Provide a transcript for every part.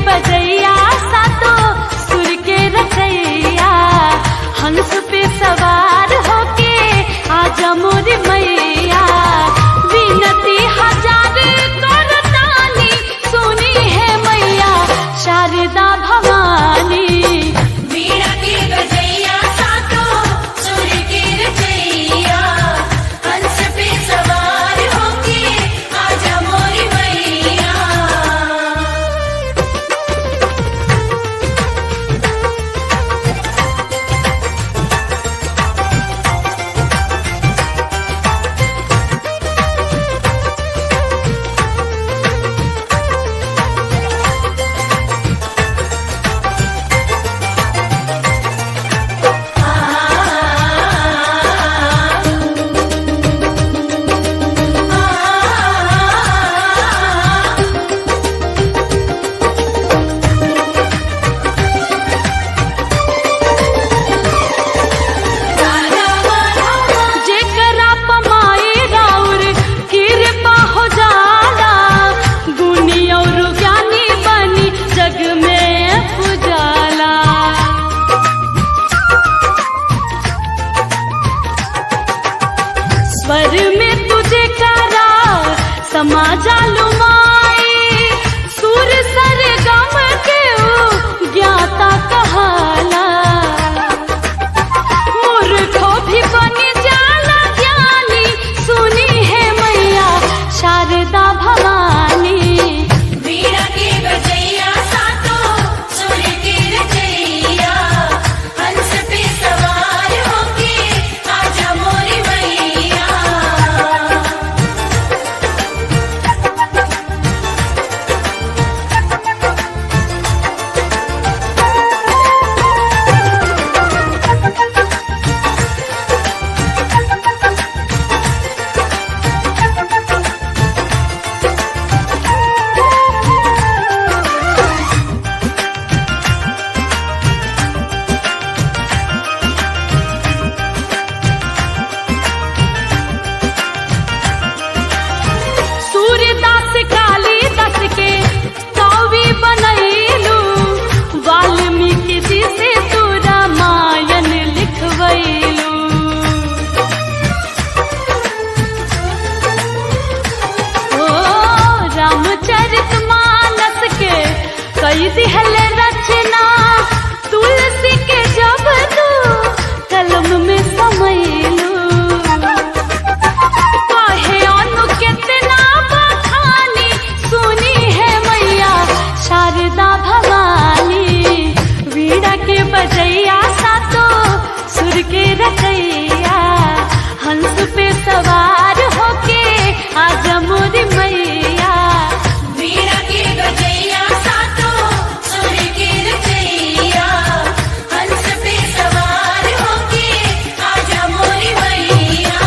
बजैया सातो सुर के रचैया, हंस पे सवार होके आजा मोरी मैया। विनती हजार करतानी सुनी है मैया शारदा भवानी। वीणा के बजैया सातो सुर के रचैया, हंस पे सवार होके आजा मोरी मैया। जेकरा पमाई राउर कृपा हो जाला, गुणी और ज्ञानी बनी जग में पुजाला। स्वर में तुझे करा समा जालू माई, सुर सर गम के ज्ञाता कहाला। मूर्खों भी बनी जाला ज्ञानी सुनी है मैया शारदा भवानी। वीणा के बजैया सातो सुर के रचैया, हंस पे सवार होके आजा मोरी मैया। सूर्यदास कालिदास के कवि बनैलू, वाल्मीकि जी से तू रामायण लिखवैलू। ओ रामचरितमानस के कई दिहल रचना, तुलसी के जब तू कलम में समैलू। काहे अनु कितना बखानी सुनी है मैया शारदा भवानी। वीणा के बजैया सातो सुर के रचैया, हंस पे सवार होके आजा मोरी मैया। वीणा के बजैया सातो सुर के रचैया, हंस पे सवार होके आजा मोरी मैया।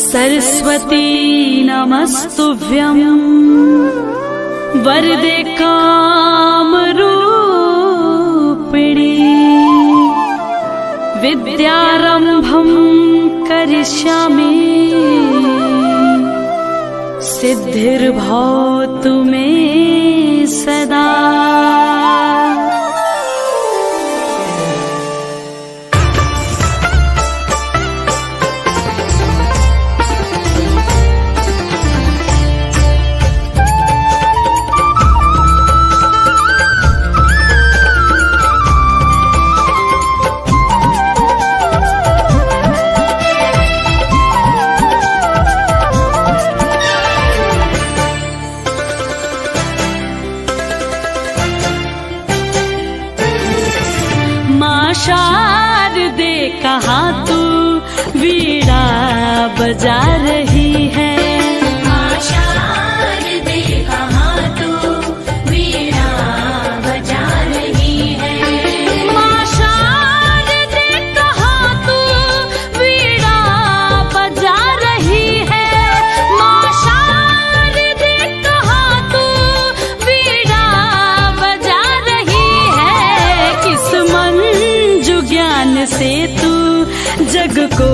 सरस्वती नमस्तुभ्यं वरदे कामरूपिणी, विद्यारंभं करिष्यामि सिद्धिर्भवतु मे सदा। शारदे कहाँ तू वीणा बजा रही है। शारदे कहाँ तू वीणा बजा रही है। माँ शारदे कहाँ तू वीणा बजा रही है। माँ शारदे से तू जग को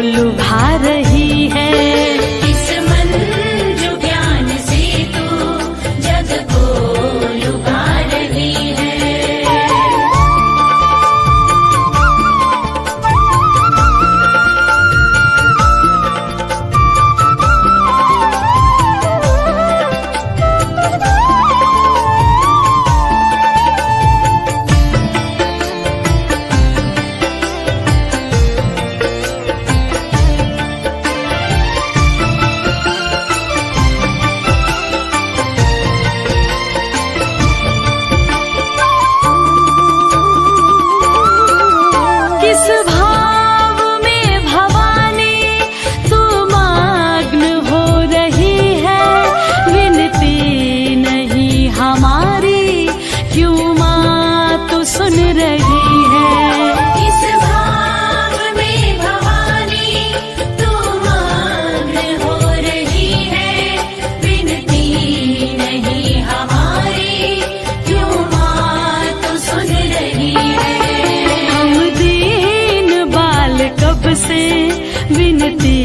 लुभा रही है। किस मन जो ज्ञान से तू जग को लुभा रही है। किस भाव में भवानी तू मग्न हो रही है। विनती नहीं हमारी क्यों माँ तू सुन रही है। किस भाव में भवानी तू मग्न हो रही है। विनती नहीं हमारी क्यों माँ तू सुन रही है। हम दीन बाल कब से विनती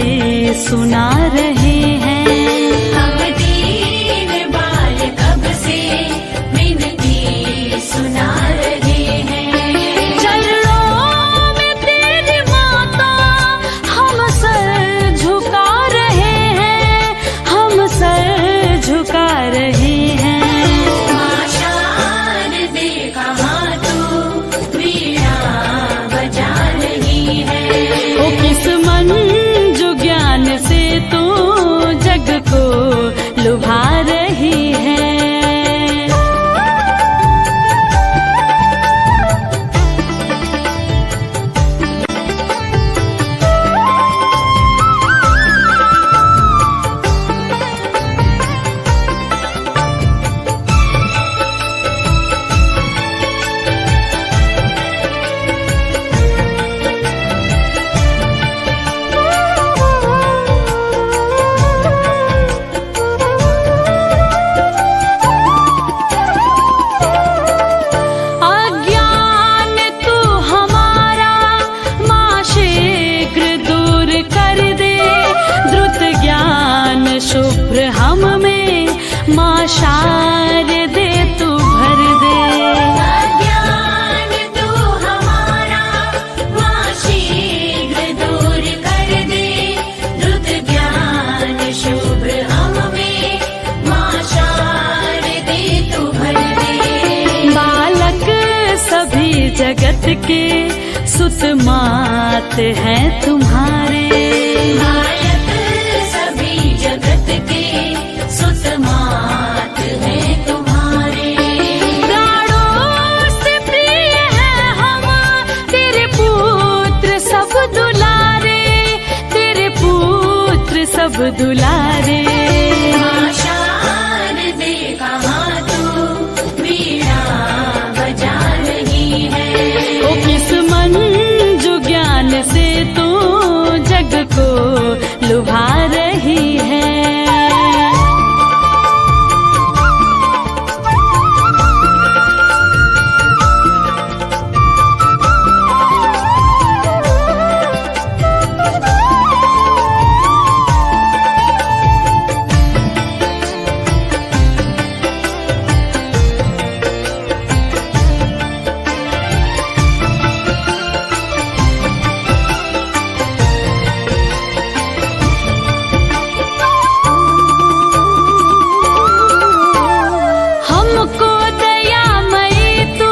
सुना रहे हैं। हम दीन बाल कब से विनती सुना रहे हैं। चरणों में तेरी माता हम सर झुका रहे हैं। हम सर झुका रहे हैं। माँ शारदे कहाँ तू वीणा बजा रही है। ओ किस मन जो ज्ञान से तू जग को लुभा रही है। अज्ञान तू हमारा माँ शीघ्र दूर कर दे। द्रुत ज्ञान शुभ्र हम में माँ शारदे तू भर दे। अज्ञान तू हमारा माँ शीघ्र दूर कर दे। द्रुत ज्ञान शुभ्र हम में माँ शारदे तू भर दे। बालक सभी जगत के सुत मात हैं तुम्हारे। बालक सभी जगत के सुत मात है तुम्हारे। प्राणों से प्रिय है हम तेरे पुत्र सब दुलारे। तेरे पुत्र सब दुलारे। माँ शारदे कहाँ तू वीणा बजा रही है। ओ किस मन जो ज्ञान से तू जग को लुभा रही है। हमको दयामयी तू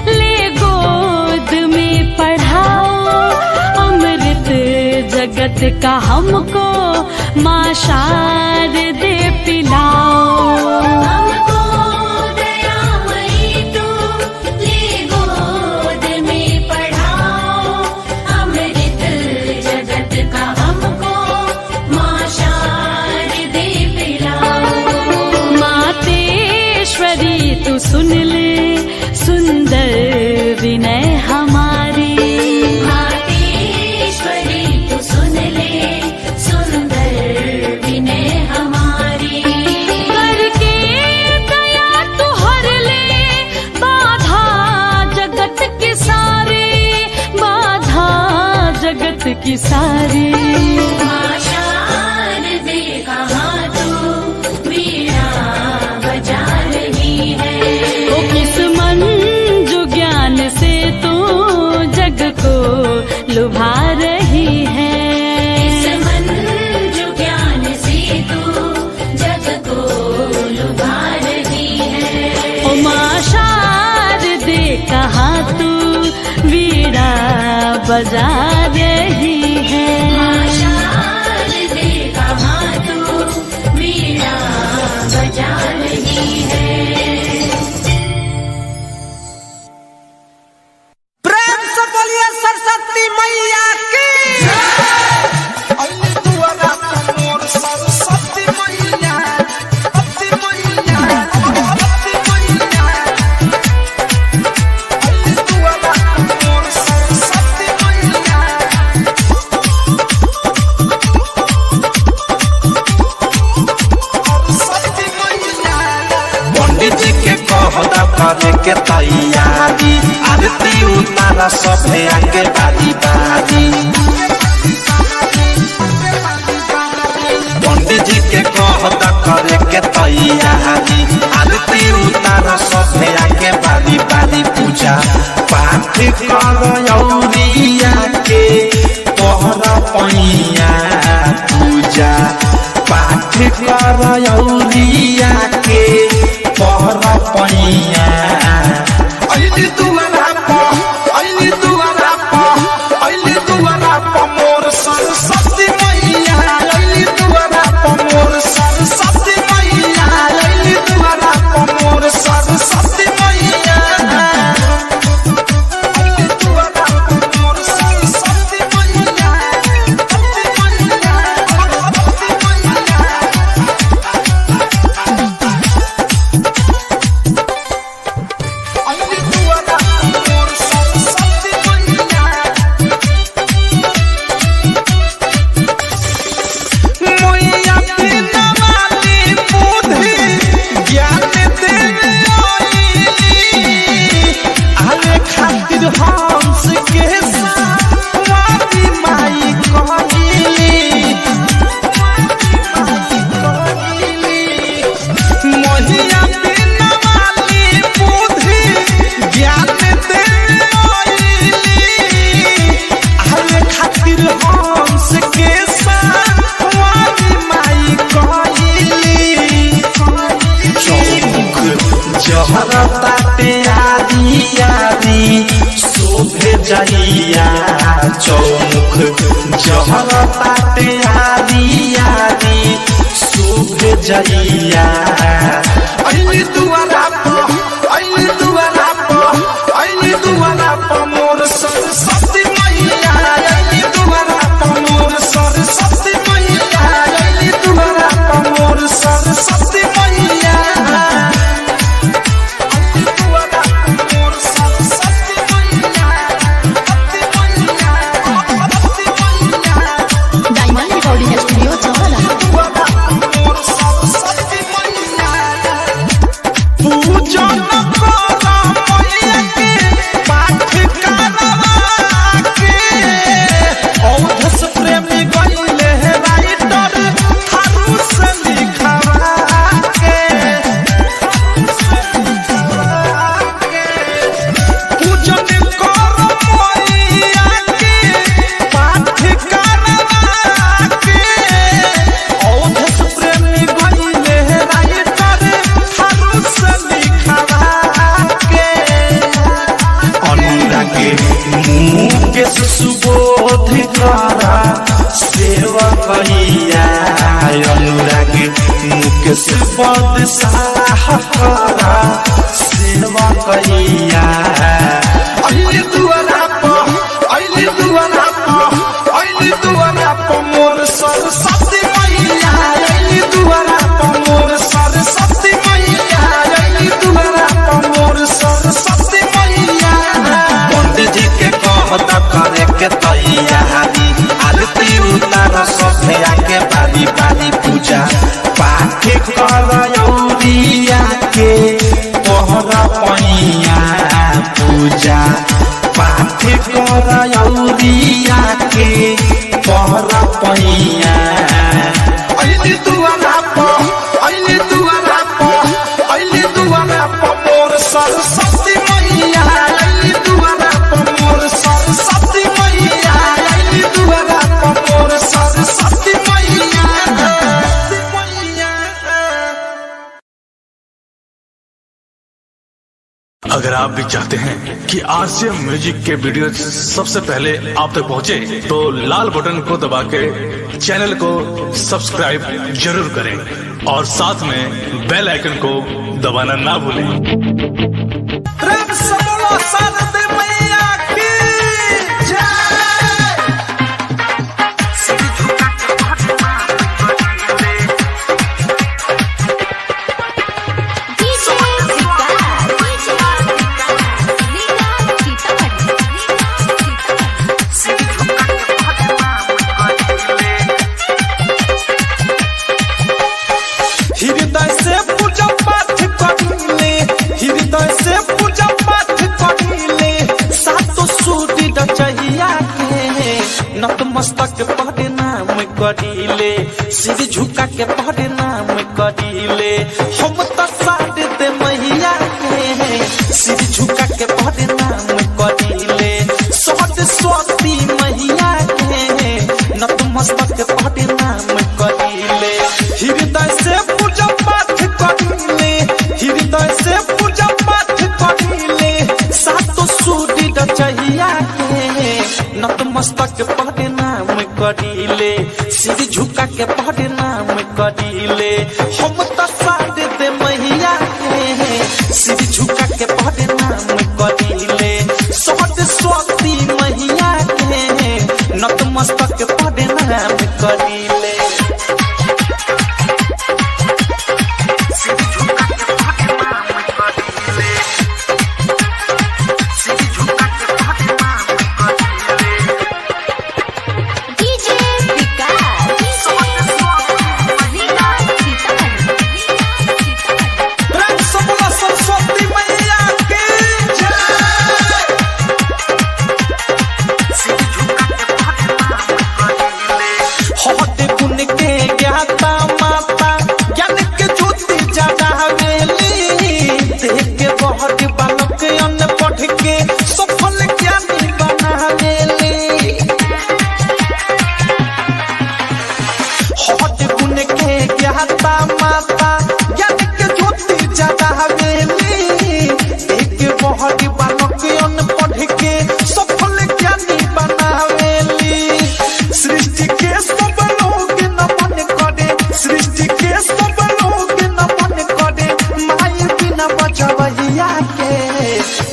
ले गोद में पढ़ाओ। अमृत जगत का हमको माँ शारदे पिलाओ। हमको दयामयी तू ले गोद में पढ़ाओ। अमृत जगत का हमको माँ शारदे पिलाओ। मातेश्वरी तू सुन ले सुंदर विनय हमारी। मातेश्वरी तू सुन ले सुंदर विनय हमारी। करके दया तू हर ले बाधा जगत के सारे। बाधा की सारी। माँ शारदे कहाँ तू वीणा बजा रही है। ओ किस मन जो ज्ञान से तू जग को लुभा रही है। इस मन जो ज्ञान से तू जग को लुभा रही है। ओ माँ शारदे कहाँ तू वीणा बजा रही है। माँ शारदे कहाँ तू वीणा बजा रही है। प्रेम से बोलिए सरस्वती मैया की। अली दुआरा मोर सरस्वती मैया, अति मैया, अति मैया। अली दुआरा मोर सरस्वती मैया। सरस्वती मैया। पंडित जी के कहता करे के तैयारी, आरती उतारा सभे आगे बारी बारी। पंडित जी के कहता करे के तैयारी, आरती उतारा सभे आगे बारी बारी। पूजा पाठ करौरिया के तोहरा पैया, पूजा पाठ करौरिया के तोहरा पैया। अली दुआरा पर, अली दुआरा पर, अली दुआरा पर मोर सरस्वती मैया। अली दुआरा पर मोर सरस्वती मैया। अली दुआरा पर मोर सरस्वती मैया। अली दुआरा पर मोर सरस्वती मैया। अति मैया, अति मैया। अली दुआरा पर मोर सरस्वती मैया। मैया बिना वाली बुद्धि ज्ञान देवे आईली। आले खातिर हंस के साथी माई कहली। मैया बिना वाली बुद्धि ज्ञान देवे आईली। आले खातिर हंस के साथी माई कहली। चौमुख जहरता तैयारी यारी शोभे जइया। चौमुख जहरता तैयारी यारी शोभे जइया। अली दुआरा पर, अली दुआरा पर, अली दुआरा पर मोर सरस्वती मैया। अली दुआरा पर मोर सरस्वती मैया। अली दुआरा पर मोर सरस्वती मैया। अली दुआरा पर मोर सरस्वती मैया। अति मैया, अति मैया। डायमंड रिकॉर्डिंग स्टूडियो चौराहा। दुआरा पर मोर सरस्वती मैया। पूजन करा मैया के, पाठ करवा के। औधस प्रेमी गइले हे राइटर थारू से लिखवा के। पूजन करा मैया के, पाठ करवा के। औधस प्रेमी गइले हे राइटर थारू से लिखवा के। अनुराग मुकेश सुबोध करा सेवकैया। अनुराग मुकेश पद साह करा सेवकैया। अली दुआरा पर, अली दुआरा पर, अली दुआरा पर मोर सरस्वती मैया। अली दुआरा पर मोर सरस्वती मैया। अली दुआरा पर मोर सरस्वती मैया। पंडित जी के कहता करे के तैयारी, आरती उतारा सभे आगे बारी बारी। पूजा पाठ करौरिया के तोहरा पैया। पूजा पाठ करौरिया के अगर आप भी चाहते हैं कि आरसीएम म्यूजिक के वीडियो सबसे पहले आप तक पहुंचे, तो लाल बटन को दबा के चैनल को सब्सक्राइब जरूर करें और साथ में बेल आइकन को दबाना ना भूलें। प्रेम से बोलो शारदे मैया की जय। हृदय से पूजा पाठ करिले, हृदय से पूजा पाठ करिले, सातो सूरी रचैया के नतमस्तक पढ़े नाम करिले, सिर झुका के पढ़े नाम करिले। हम तो शारदे मैया के सिर झुका के पढ़े नाम करिले, सरस्वती मैया के नतमस्तक पढ़े नाम करिले। हृदय से पूजा पाठ करिले, हृदय से पूजा पाठ करिले, सातो सूरी रचैया के नतमस्तक पढ़े नाम करिले, सिर झुका के पढ़े नाम करिले। हम तो शारदे मैया के सिर झुका के पढ़े नाम करिले, सरस्वती मैया के नतमस्तक पढ़े नाम करिले।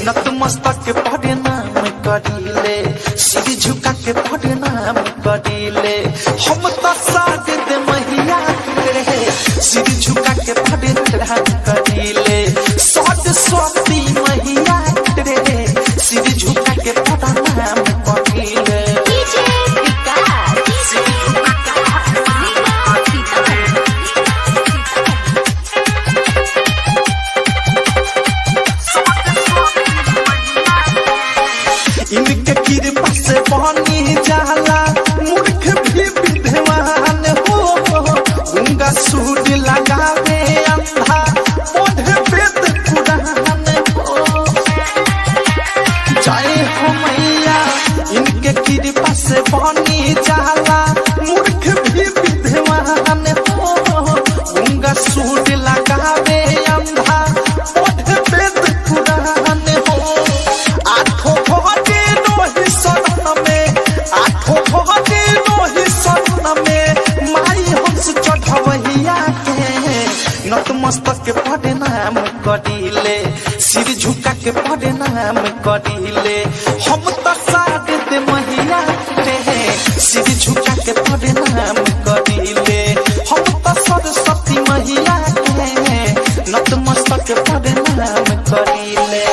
नतमस्तक पढ़े नाम करिले, सिर झुका के पढ़े नाम करिले। हम तो शारदे मैया के सिर झुका के पढ़े नाम करिले, सरस्वती मैया के सिर झुका के पढ़े नाम करिले। इनके कृपा से बनी जाला मूर्ख भी विद्वान हो, गंगा सूर्य लगावे अंधा पढ़े वेद पुराण हो। जय हो मैया इनके कृपा से बनी जाला मूर्ख भी विद्वान हो, गंगा सूर्य लगावे अंधा पढ़े वेद पुराण हो। आठों नतमस्तक के पढ़े नाम करिले, सिर झुका के पढ़े नाम करिले। हम तो शारदे मैया के सिर झुका के पढ़े नाम करिले। हम तो सरस्वती मैया के नतमस्तक के पढ़े नाम करिले।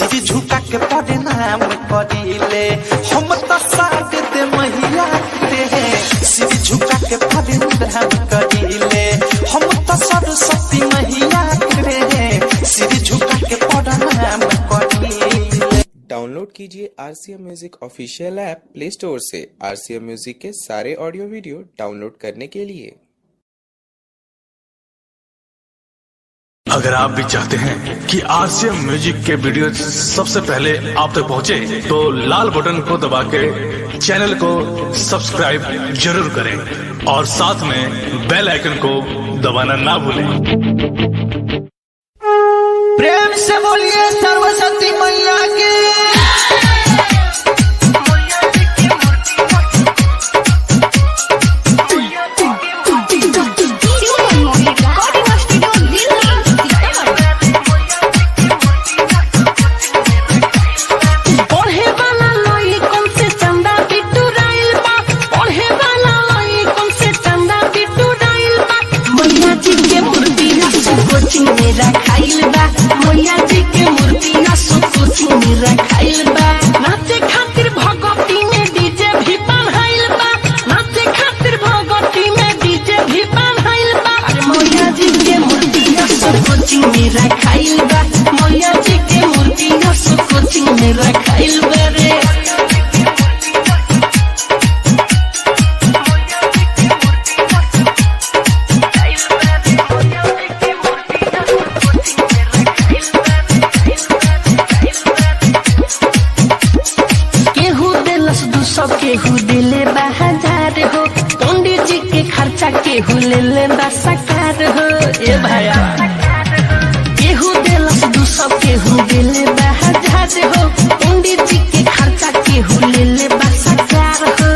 सिर झुका के प्रणाम करीले हम तो साथ दे मैया रे सिर झुका के प्रणाम करीले हम तो सरस्वती मैया रे सिर झुका के प्रणाम करीले। डाउनलोड कीजिए RCM music official app play store से। RCM म्यूजिक के सारे ऑडियो वीडियो डाउनलोड करने के लिए। अगर आप भी चाहते हैं कि RCM म्यूजिक के वीडियो सबसे पहले आप तक पहुंचे, तो लाल बटन को दबा के चैनल को सब्सक्राइब जरूर करें और साथ में बेल आइकन को दबाना ना भूलें। प्रेम से बोलिए सरस्वती मैया की। मेरा खाइल बा मैया जी के मूर्ति ना सोची मेरा खाइल बा नाचे खातिर भगवती में डीजे भी बनाइल बा नाचे खातिर भगवती में डीजे भी बनाइल बा मैया जी के मूर्ति ना सोची मेरा खाइल बा मैया जी के मूर्ति ना सोची मेरा खाइल बा रे। केहू दिले 1000 हो पंडित जी के खर्चा केहू ले ले बसकार हो ए भाया केहू दिलस 200 केहू दिले 1000 हो पंडित जी के खर्चा केहू ले ले बसकार हो।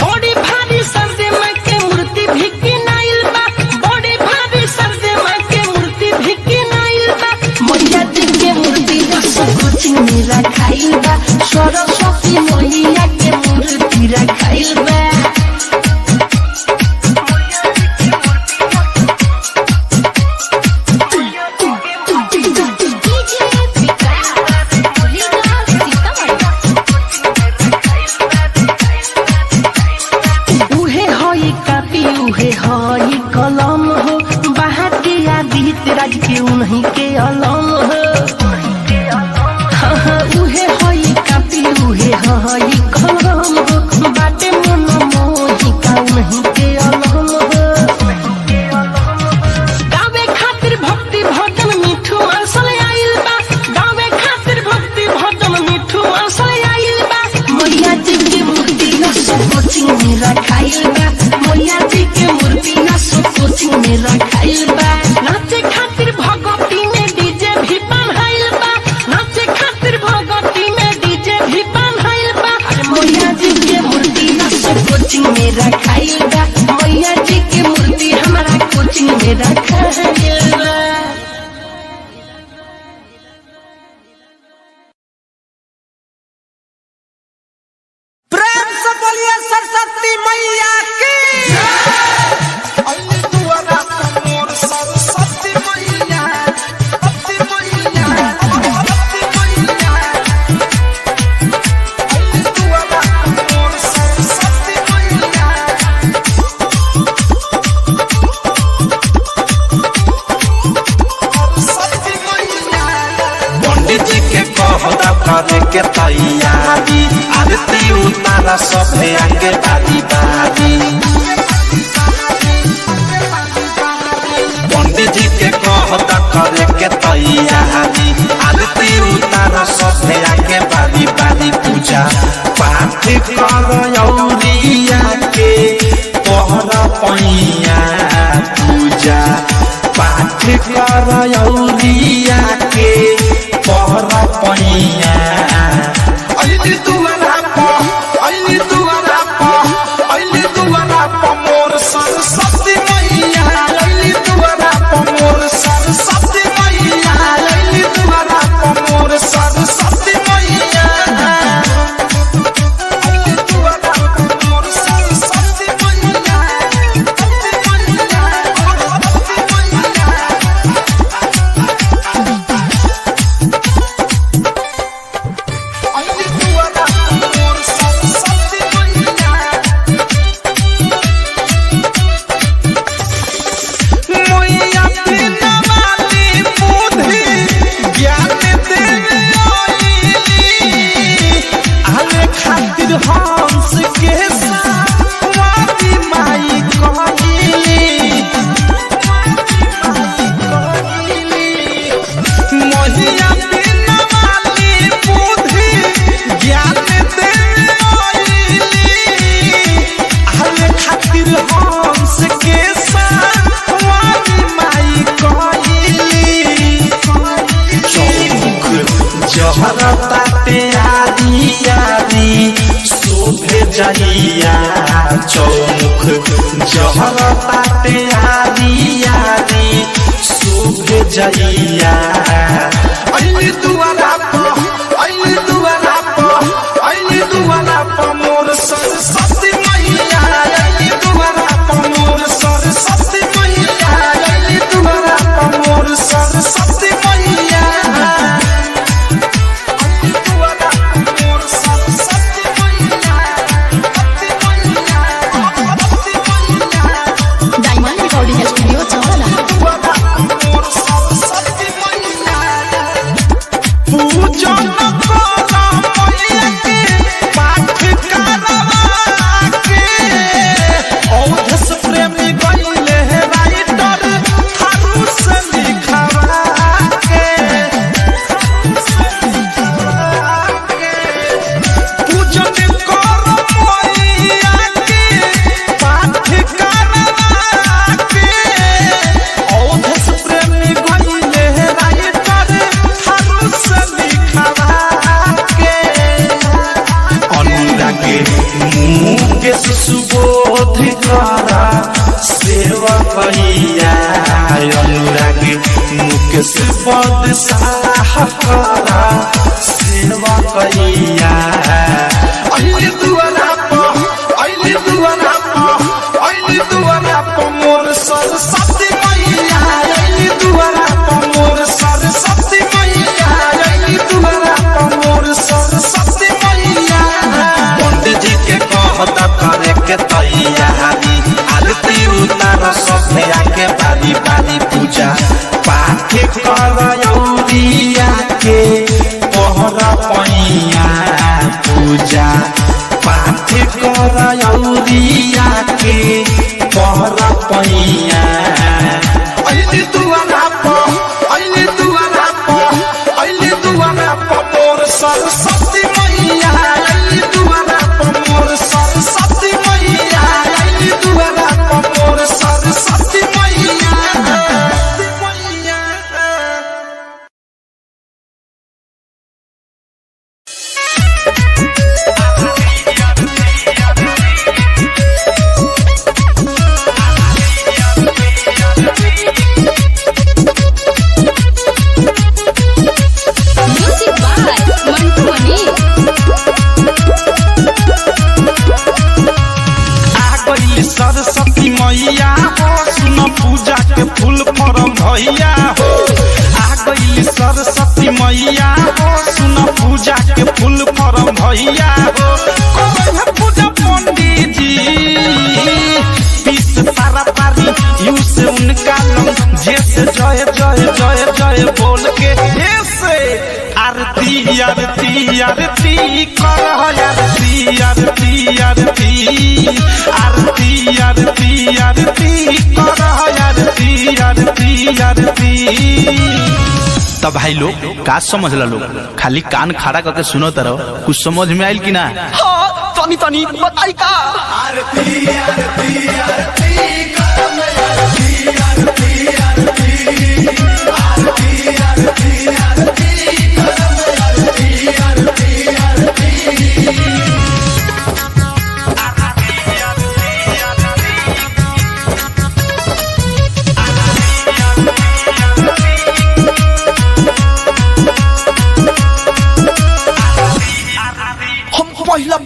बड़ी भारी सरदे मां के मूर्ति भी किनाइल बा बड़ी भारी सरदे मां के मूर्ति भी किनाइल बा मैया जी के मूर्ति सब कुछ मेरा खाइल बा सरस्वती मैया के मूर्ति रखाइल बा। उहे हई कापी उहे हई कलम हो बाहर के आदित्य राज के उन्हीं के अलम हो। उहे हई कापी उहे हई कलम हो बाटे मन मोही का उन्हीं के अलम हो। गावे खातिर भक्ति भजन मिठू असल आइल बा गावे खातिर भक्ति भजन मिठू असल आइल बा मैया जी के मूर्ति ना सोची मेरा खाइल बा मैया जी के मूर्ति ना सोची मेरा खाइल बा नाचे खातिर भगवती में डीजे भी बनाइल बा नाचे खातिर भगवती में डीजे भी बनाइल बा मैया जी के मूर्ति ना कोचिंग मेरा खाइल बा मैया जी के मूर्ति हमारा कोचिंग मेरा खाइल बा। प्रेम से बोलिए सरस्वती मैया की। अली दुआरा पर मोर सरस्वती मैया सरस्वती मैया सरस्वती मैया। अली दुआरा पर मोर सरस्वती मैया। सरस्वती मैया। पंडित जी के कहता करे के तैयारी आरती उतारा सभे आगे बारी बारी। पंडित जी के कहता करे के तैयारी आरती उतारा सभे आगे बारी बारी। पूजा पाठ करौरिया के पहरा पैया पूजा पाठ करौरिया के पहरा पैया। अली दुआरा पर मोर सरस्वती मैया। अली दुआरा पर मोर सरस्वती मैया। ताटे आदि आदि शोभे जहिया चौमुख जहर ताटे आदि आदि शोभे जहिया अइली दुआरा पर मोर सरस्वती मैया अइली दुआरा पर मोर सरस्वती मैया अइली दुआरा पर मोर सरस्वती मैया अइली दुआरा पर मोर सरस्वती मैया डायमंड रिकॉर्डिंग स्टूडियो चौराहा। मोर सरस्वती मैया पूजन करा मैया के पाठ करवा के औधस प्रेमी गइले राइटर थारू से लिखवा के पूजन करा मैया के पाठ करवा के औधस प्रेमी गइले राइटर थारू से लिखवा के अनुरागे मुकेश सुबोध करा सेवा भैया अनुरागे मुकेश पद साह करा सेवा भैया अइली दुआरा पर मोर सरस्वती मैया अइली दुआरा पर मोर सरस्वती मैया अइली दुआरा पर मोर सरस्वती मैया पंडित जी के कहता करे के तैयारी आरती उतार सभे आके बारी बारी पूजा पाठ करौरिया के पहरा पैया पूजा पाठ करौरिया के पहरा पैया अइली दुआरा पर मोर सरस्वती मैया अइली दुआरा पर मोर सरस्वती मैया अइली दुआरा पर मोर सरस्वती मैया म्यूजिक बाय मंटू मनी। आ गइली सरस्वती मैया हो सुन पूजा के फूल फरम भैया हो आ गइली सरस्वती मैया हो सुन पूजा के फूल फरम भैया हो कबे पूजा पंडित जी पीस पारा पारी यू से उनका लम जैसे जय जय जय जय बोल के ऐसे आरती आरती आरती कर आरती आरती आरती आरती आरती आरती कर आरती आरती आरती। तो भाई लोग का समझ ला लोग खाली कान खड़ा करके सुनो तरह कुछ समझ में आयल कि ना? हाँ तनी तनी बताई का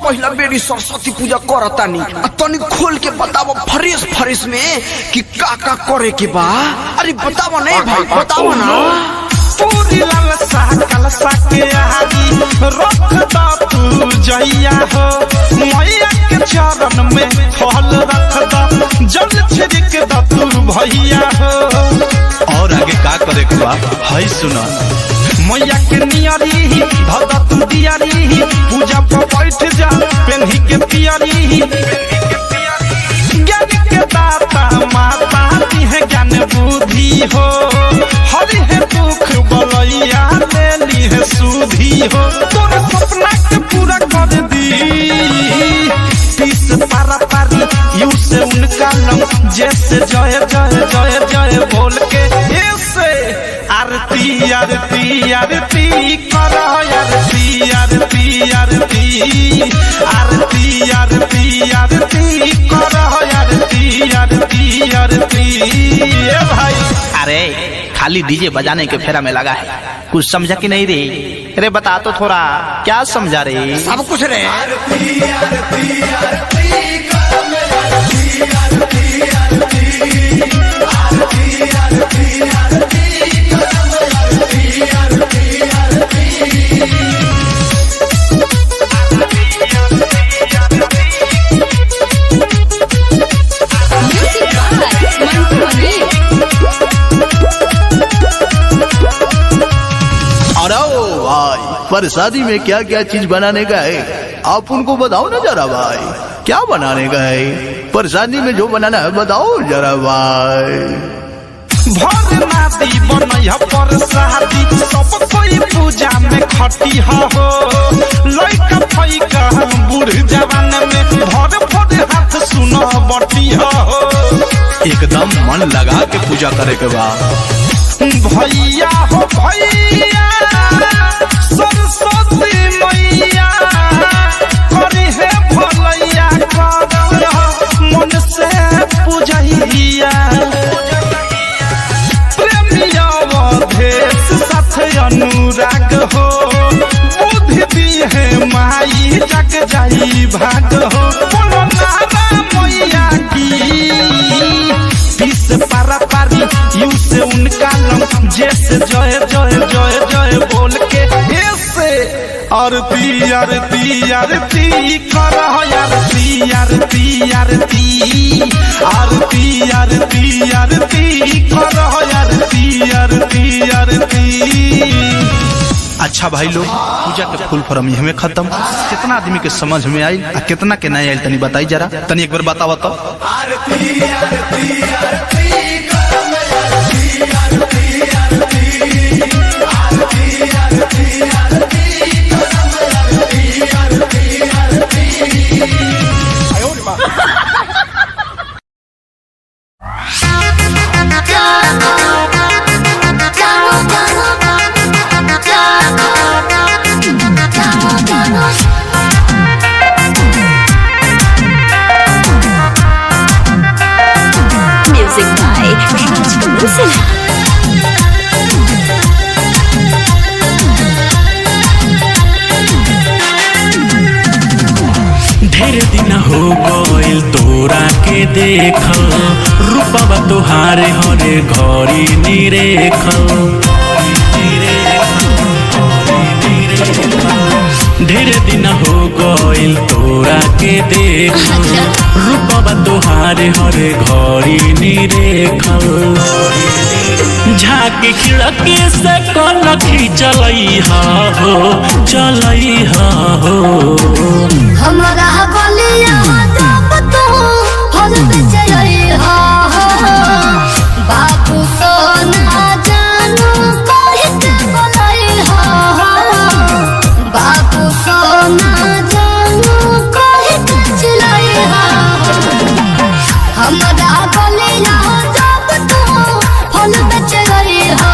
पहला बेरी सरस्वती पूजा करतानी तनी खोल के बताओ फ्रेश फ्रेश में कि का करे के बा। अरे बताओ नहीं भाई बताओ ना। पूरी ललसा कलसा के आगी रख दा तू जइया हो मैया के चरण में फल रख दा जल छिड़क दा तू भैया हो। और आगे का करे के बा है सुना। मैया के नियारी भदा तू दियारी पूजा पर बैठ जा पेन्ही के पियारी ज्ञान के दाता माता दी है ज्ञान बुद्धि हो हरि है दुख बलैया ले ली है सुधी हो तोरे सपना के पूरा कर दी पीस पारा पारी यू से उनका लम जैसे जय जय जय जय बोल के ऐसे आरती आरती आरती करो आरती आरती आरती आरती आरती करो आरती आरती आरती ए भाई। अरे खाली डीजे बजाने के फेरा में लगा है, कुछ समझा कि नहीं रे? अरे बता तो थोड़ा, क्या समझा रे? सब कुछ रे। पर शादी में क्या क्या चीज बनाने का है, आप उनको बताओ ना जरा भाई, क्या बनाने का है? पर शादी में जो बनाना है बताओ जरा भाई। भर नाती बनैया पर शादी सब कोई पूजा में खटी हो, लइका फइका बूढ़ जवान में भर भर हाथ सुनो बटी हो। एकदम मन लगा के पूजा करे के बाद भैया हो भैया सरस्वती मैया करी है भलैया कर मन से पूजैया। प्रेमिया देश साथ अनुराग हो बुद्धि दी है माई जग जाई भाग हो। बोलो नाना मैया की पीस पारा पारी यू से उनका लम जैसे जय जय जय जय बोल के ऐसे आरती आरती आरती करो आरती आरती आरती आरती आरती आरती करो आरती आरती आरती। अच्छा भाई लोग, पूजा के फुल फॉर्म हमें खत्म। कितना आदमी के समझ में आई और कितना के नहीं आई तनी बताई जरा, तनी एक बार बताओ तो। Music by Raj Sinha. ढेर दिन हो गइल तोरा के देखल, रूपवा तोहारे हरे घड़ी निरेखल। ढेर दिन हो गइल तोरा के देखल, रूपवा तोहारे हरे घड़ी निरेखल। झाके खिड़की से कनखी चलई हो चलई हो। हमारा बलिया जब तू हर बिचई हो बाबू सोना जानू कहि के बोलई हो। बाबू सोना जानू कहि के चिलई हो। हमारा बलिया जब तू हर बिचई हो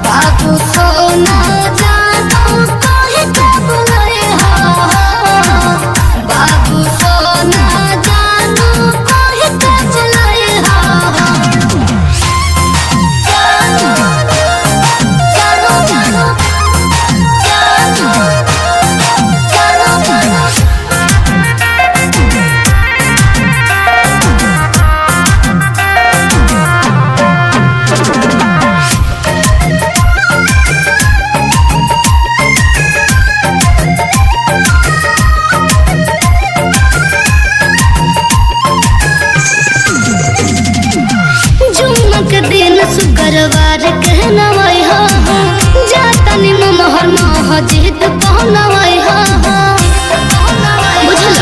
बाबू सोना जानू कहि के बोलई हो। बाबू सोना जानू कहि के चिलई हो। जानू जानू जानू जानू जानू जुम्मक दिन शुक्रवार कहनवई हो जातनी मोहर महजिद पहनवई हो। बुझल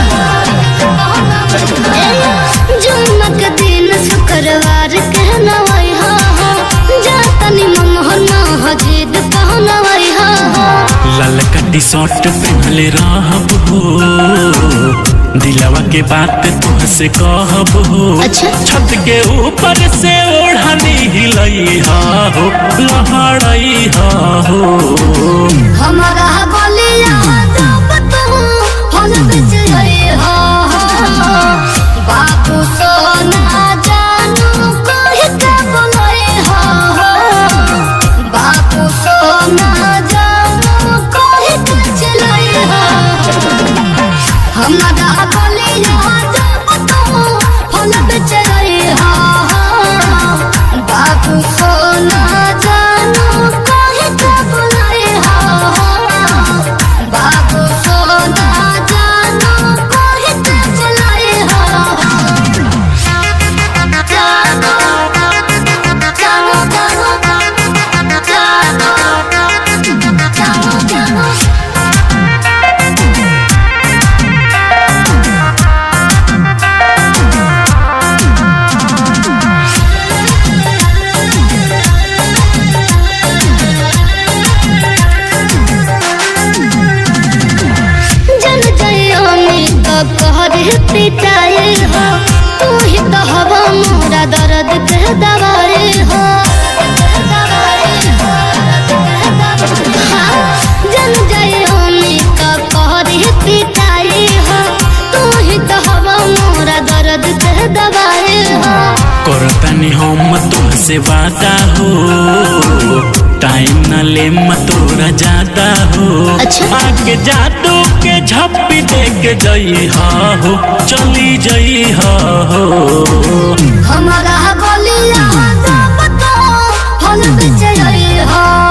जुम्मक दिन शुक्रवार कहनवई हो जातनी मोहर महजिद पहनवई हो। लाल कटी शर्ट पहनले रहब हो, दिलवा के बात तुहसे कहब हो। अच्छा। छत के ऊपर से ओढ़नी हिलई हो लहड़ई हो। हमारा बलिया जब से वादा हो, टाइम न ले तोरा जाता हो। अच्छा। आके जादू के झप्पी दे के जई हो, चली जई हो। हमारा बोलिया तो बता, हम बेच रही हो।